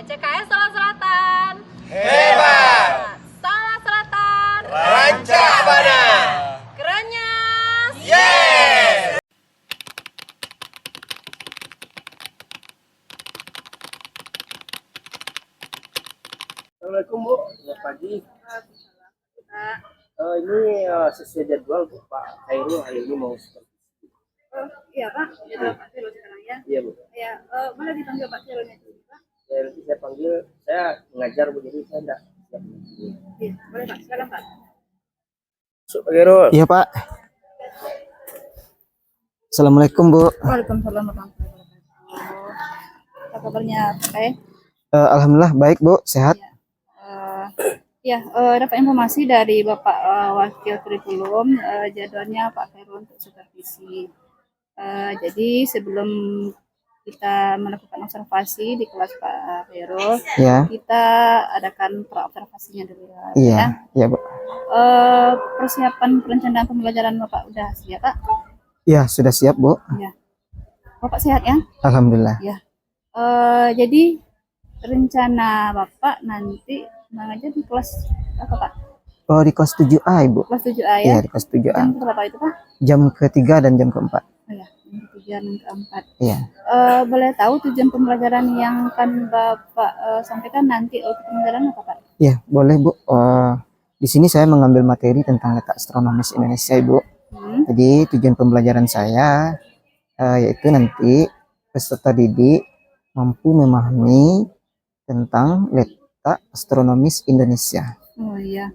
CKS Solo Selatan. Hebat! Solo Selatan. Rancak Bana! Kerennya. Yes! Assalamualaikum Bu, selamat pagi. Ini sesuai jadwal Bu, Pak Khairul hari ini mau supervisi. Iya Pak, jadwal Pak Khairul sekarang ya. Iya Bu. Ya, boleh dipanggil Pak Khairulnya dulu Pak? Nanti saya panggil, saya mengajar Bu, jadi saya enggak siap. Iya, boleh Pak, silakan Pak. Masuk Pak Khairul. Iya Pak. Assalamualaikum Bu. Waalaikumsalam warahmatullahi wabarakatuh. Apa kabarnya Pak? Alhamdulillah baik Bu, sehat. Dapat informasi dari Bapak Wakil Kurikulum, jadwalnya Pak Khairul untuk supervisi. Jadi sebelum kita melakukan observasi di kelas Pak Khairul, Ya. kita adakan pra-observasinya dulu ya. Iya, iya Bu. Persiapan perencanaan pembelajaran Bapak udah siap Pak? Iya, sudah siap Bu. Ya. Bapak sehat ya? Alhamdulillah. Ya. Jadi rencana Bapak nanti mengajar di kelas apa Pak? Oh, di kelas 7A Ibu. Kelas 7A ya? Iya, di kelas 7A. Jam berapa itu Pak? Jam ke-3 dan jam ke-4. Oh ya, jam ketiga dan keempat. Iya. Boleh tahu tujuan pembelajaran yang akan Bapak sampaikan nanti untuk pembelajaran apa Pak? Iya, boleh Bu. Di sini saya mengambil materi tentang letak astronomis Indonesia Ibu. Jadi tujuan pembelajaran saya yaitu nanti peserta didik mampu memahami tentang letak astronomis Indonesia. Oh iya,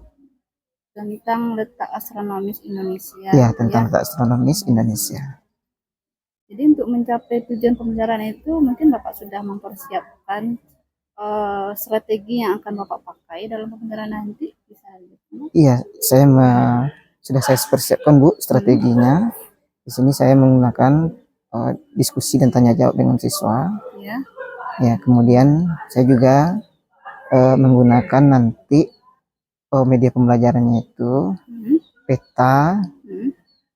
tentang letak astronomis Indonesia. Iya, tentang letak astronomis Indonesia. Jadi untuk mencapai tujuan pembelajaran itu mungkin Bapak sudah mempersiapkan strategi yang akan Bapak pakai dalam pembelajaran nanti, bisa gitu. Iya, sudah saya persiapkan Bu strateginya. Di sini saya menggunakan diskusi dan tanya jawab dengan siswa. Ya. Ya, kemudian saya juga menggunakan nanti media pembelajarannya itu peta.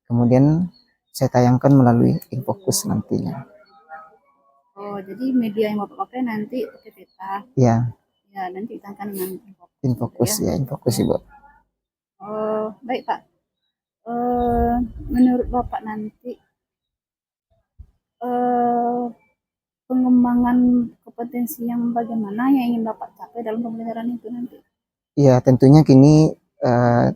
Kemudian saya tayangkan melalui Infocus nantinya. Oh, jadi media yang Bapak pakai nanti pakai peta. Ya, Ya, nanti ditangkan dengan Infocus ya, Infocus Ibu. Oh, baik Pak. Menurut Bapak nanti pengembangan kompetensi yang bagaimana yang ingin Bapak capai dalam pembelajaran itu nanti? Ya, tentunya kini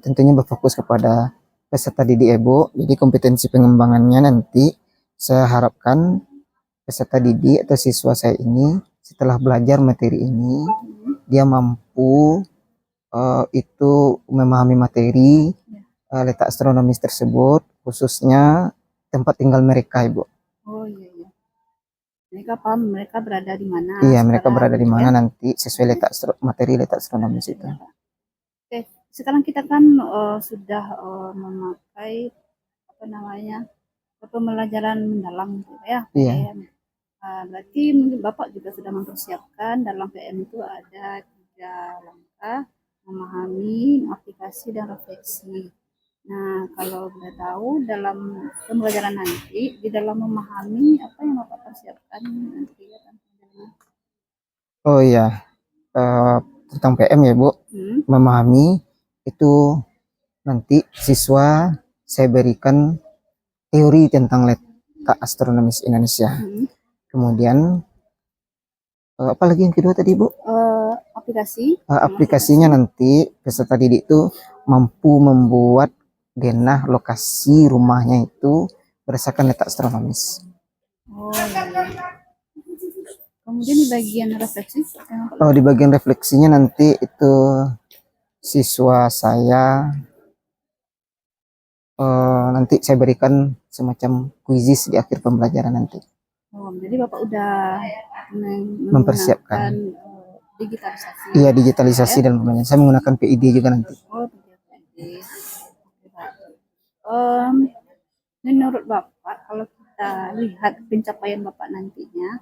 tentunya berfokus kepada peserta didik Ibu. Jadi kompetensi pengembangannya nanti saya harapkan peserta didik atau siswa saya ini setelah belajar materi ini dia mampu itu memahami materi letak astronomis tersebut, khususnya tempat tinggal mereka Ibu. Oh iya iya. Mereka paham mereka berada di mana? Iya, mereka berada di mana ya? nanti sesuai letak materi letak astronomis itu. Oke, sekarang kita kan sudah memakai apa namanya pembelajaran mendalam gitu ya. Iya. PM. Berarti mungkin Bapak juga sudah mempersiapkan dalam PM itu ada 3 langkah: memahami, aplikasi, dan refleksi. Nah, kalau boleh tahu dalam pembelajaran nanti di dalam memahami apa yang Bapak persiapkan nanti kegiatan pembelajaran? Oh iya, tentang PM ya Bu, memahami itu nanti siswa saya berikan teori tentang letak astronomis Indonesia. Kemudian apa lagi yang kedua tadi Bu? Aplikasi. Aplikasinya nanti peserta didik itu mampu membuat denah lokasi rumahnya itu berdasarkan letak astronomis. Oh iya. Kemudian di bagian refleksi? Oh, di bagian refleksinya nanti itu siswa saya nanti saya berikan semacam kuisis di akhir pembelajaran nanti. Oh, jadi Bapak udah Mempersiapkan digitalisasi. Iya, digitalisasi dan pembelajaran. Saya menggunakan PID juga nanti. Oh, PID. Menurut Bapak, kalau kita lihat pencapaian Bapak nantinya,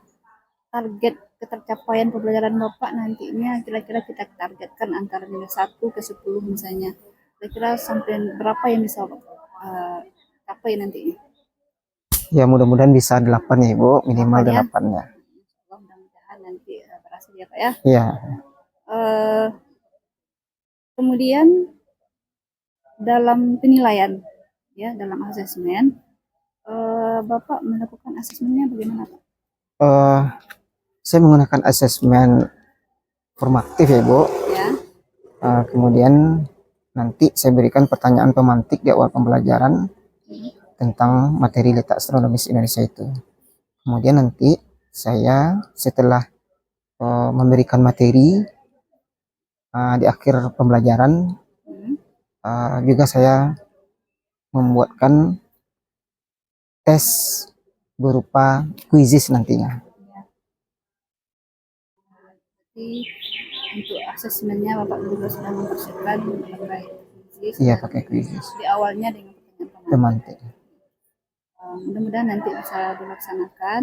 target ketercapaian pembelajaran Bapak nantinya kira-kira kita targetkan antara nilai 1 ke 10 misalnya. Kira-kira sampai berapa yang bisa Bapak capai nantinya? Ya, mudah-mudahan bisa 8 ya Ibu, minimal 8 ya. Mudah-mudahan nanti berhasil ya Pak ya. Iya. Eh, Kemudian dalam penilaian, ya dalam asesmen, Bapak melakukan asesmennya bagaimana Pak? Eh, saya menggunakan asesmen formatif ya Bu. Ya, Kemudian nanti saya berikan pertanyaan pemantik di awal pembelajaran tentang materi letak astronomis Indonesia itu. Kemudian nanti saya setelah memberikan materi di akhir pembelajaran juga saya membuatkan tes berupa kuisis nantinya. jadi untuk asesmennya Bapak juga sudah mempersiapkan terkait kuis. Iya, pakai kuisis Di awalnya dengan pertanyaan pemantik. mudah-mudahan nanti bisa dilaksanakan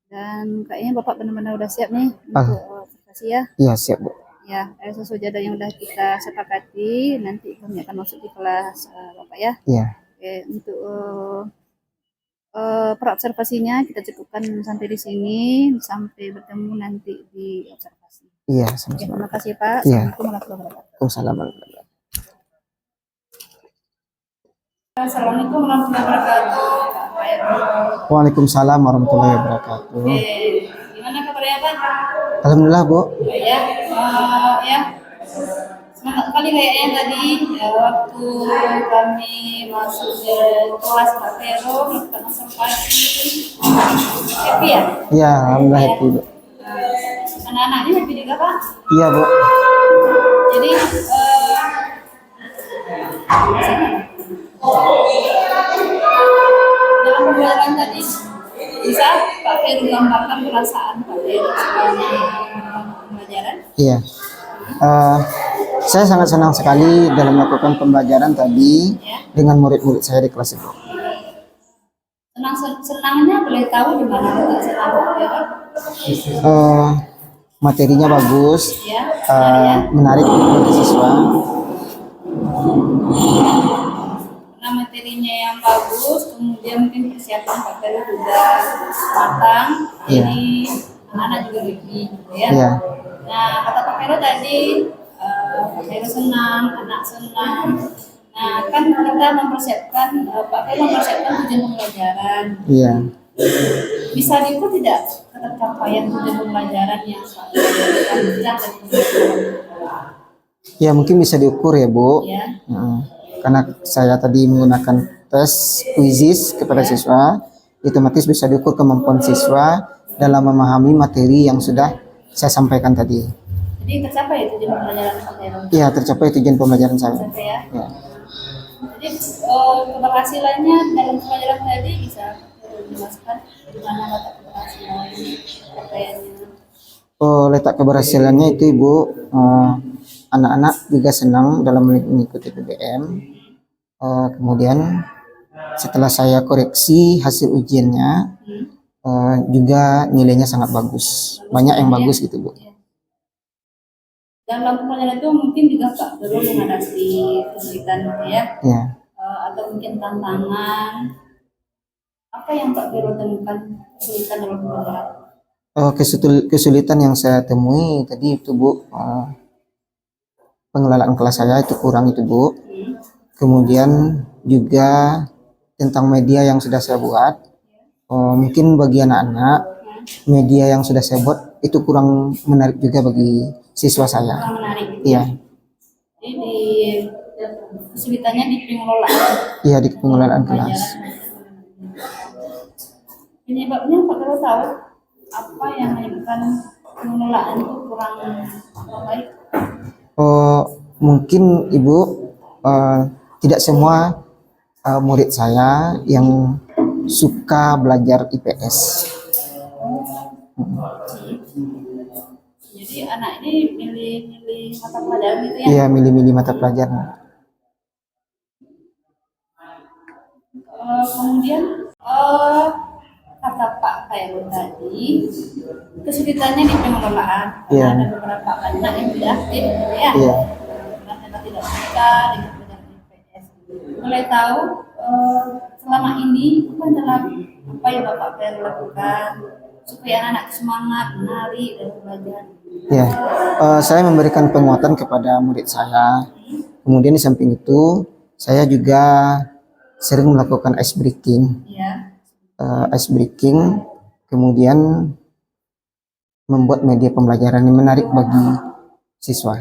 dan kayaknya Bapak benar-benar udah siap nih untuk observasi ya. Iya, siap Bu. Ya, sesuai jadwal yang udah kita sepakati, nanti kami akan masuk di kelas Bapak ya. Iya. Oke, untuk perobservasinya kita cukupkan sampai di sini, sampai bertemu nanti di observasi. Iya, Oke, sama-sama. terima kasih Pak. Iya. Assalamualaikum warahmatullahi wabarakatuh. Waalaikumsalam warahmatullahi wabarakatuh. Assalamualaikum warahmatullahi wabarakatuh. Pak Khairul. Waalaikumsalam warahmatullahi wabarakatuh. Gimana kabarnya Pak? Alhamdulillah Bu. Ya, ya. Semangat kali kayaknya tadi waktu kami masuk ke kelas Pak Vero melakukan observasi. Happy ya? Iya, alhamdulillah happy Bu. Anak-anaknya happy juga Pak? Iya Bu. Jadi dalam pembelajaran tadi bisa Pak Vero gambarkan perasaan Pak Vero selama pembelajaran? Iya. Saya sangat senang sekali dalam melakukan pembelajaran tadi dengan murid-murid saya di kelas itu. Senangnya boleh tahu di mana letak senang Pak Vero? Materinya bagus, Ya, menarik untuk siswa. karena materinya yang bagus, kemudian mungkin persiapan Pak Vero juga matang. Iya. Ini anak-anak juga happy, gitu ya. Iya. Nah, kata Pak Vero tadi, Pak Vero senang, anak senang. Nah, kan kita mempersiapkan, Pak Vero mempersiapkan tujuan pembelajaran. Iya. Bisa diukur tidak ketercapaian tujuan pembelajaran yang Pak Vero lakukan sejak dari pembelajaran? Ya mungkin bisa diukur ya Bu. Ya. Karena saya tadi menggunakan tes kuisis kepada siswa, otomatis bisa diukur kemampuan siswa dalam memahami materi yang sudah saya sampaikan tadi. Jadi tercapai tujuan pembelajaran Pak Vero? Ya, tercapai tujuan pembelajaran saya. Tercapai ya. Ya. Jadi keberhasilannya dalam pembelajaran tadi bisa dijelaskan di mana letak keberhasilan capaiannya? Letak keberhasilannya itu Ibu, anak-anak juga senang dalam mengikuti PBM. Kemudian setelah saya koreksi hasil ujiannya, juga nilainya sangat bagus. Banyak yang bagus gitu Bu. Dalam pembelajaran itu mungkin juga Pak perlu menghadapi kesulitan gitu ya, Ya. atau mungkin tantangan. Apa yang Pak Vero temukan kesulitan dalam pembelajaran? Kesulitan yang saya temui tadi itu Bu, pengelolaan kelas saya itu kurang itu Bu. Kemudian juga tentang media yang sudah saya buat, mungkin bagi anak-anak media yang sudah saya buat itu kurang menarik juga bagi siswa saya. Kurang menarik gitu. Iya, Jadi kesulitannya di pengelolaan iya di pengelolaan kelas. Penyebabnya Pak Vero tahu apa yang menyebabkan pengelolaan itu kurang baik? Mungkin Ibu, tidak semua murid saya yang suka belajar IPS. Jadi anak ini milih mata pelajaran gitu ya? Iya, milih-milih mata pelajaran. Kemudian kata Pak Khairul tadi kesulitannya di pengelolaan karena Iya. ada beberapa anak yang tidak aktif gitu ya? Iya. Karena tidak suka dengan pelajaran IPS. Boleh tahu selama ini apa yang Bapak Khairul lakukan supaya anak-anak semangat menari dan belajar. Ya, saya memberikan penguatan kepada murid saya. Kemudian di samping itu, saya juga sering melakukan ice breaking. Ya. Ice breaking, kemudian membuat media pembelajaran yang menarik bagi siswa.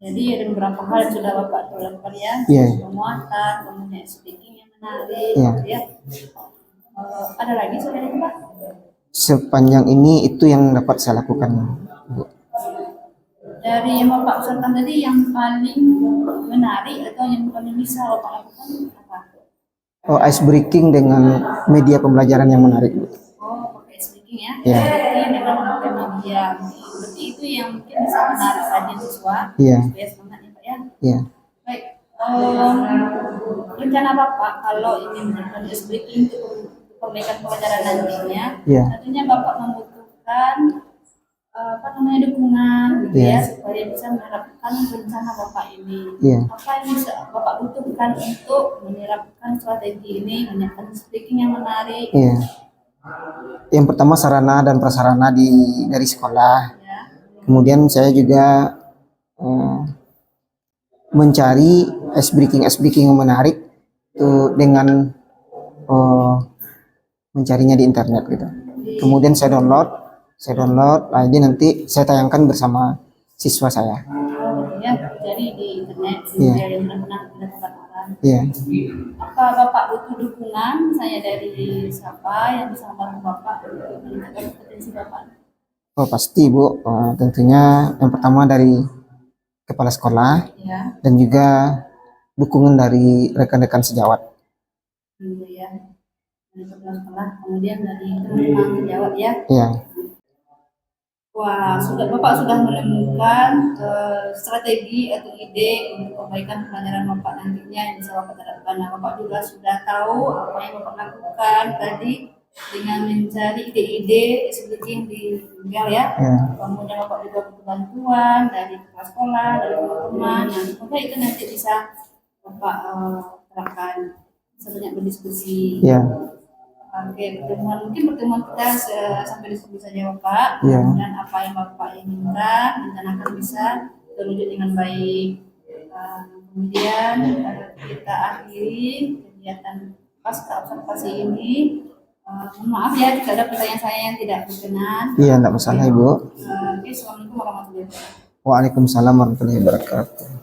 Jadi ada beberapa hal yang sudah Bapak lakukan ya, Iya. penguatan, kemudian speaking yang menarik, Iya. gitu ya. Ada lagi saudara Pak? Sepanjang ini itu yang dapat saya lakukan, Bu. Dari yang Bapak usulkan tadi yang paling menarik atau yang paling bisa Bapak lakukan apa? Oh, ice breaking dengan media pembelajaran yang menarik, Bu. Oh, pakai speaking ya? Iya. Speaking dengan memakai media. Berarti itu yang mungkin bisa menarik perhatian siswa. Iya. Supaya semangat ya Pak ya. Iya. Baik, rencana Bapak kalau ingin melakukan ice breaking untuk perbaikan pelajaran nantinya, Iya. tentunya Bapak membutuhkan dukungan gitu Iya. ya, supaya bisa menerapkan rencana Bapak ini. Iya. Apa yang bisa Bapak butuhkan untuk menerapkan strategi ini, menyiapkan speaking yang menarik? Iya. Yang pertama sarana dan prasarana dari sekolah. Ya. Kemudian saya juga mencari ice breaking yang menarik itu dengan mencarinya di internet gitu. Kemudian saya download, jadi nanti saya tayangkan bersama siswa saya. Ya, jadi di internet, Iya. yang benar-benar dilakukan orang. Iya. Apa Bapak butuh dukungan saya dari siapa yang bisa membantu Bapak untuk meningkatkan kompetensi Bapak? Oh pasti Bu. Tentunya yang pertama dari kepala sekolah Ya, dan juga dukungan dari rekan-rekan sejawat. dulu ya. Dari kepala sekolah, kemudian dari teman-teman sejawat ya. Iya. Wah, Bapak sudah menemukan strategi atau ide untuk perbaikan pelajaran Bapak nantinya yang bisa Bapak terapkan. Nah, Bapak juga sudah tahu apa yang Bapak lakukan tadi dengan mencari ide-ide seperti yang di Google ya. Iya. Kemudian Bapak juga butuh bantuan dari kepala sekolah, dari teman-teman. Nah, semoga itu nanti bisa Bapak terapkan. Bisa banyak berdiskusi. Iya. Oke, mungkin pertemuan kita sampai di situ saja Bapak. Iya. Dan apa yang Bapak inginkan, rencanakan bisa terwujud dengan baik. Kemudian kita akhiri kegiatan pasca observasi ini. Mohon maaf ya jika ada pertanyaan saya yang tidak berkenan. Iya, enggak masalah Ibu. Oke, assalamualaikum warahmatullahi wabarakatuh. Waalaikumsalam warahmatullahi wabarakatuh.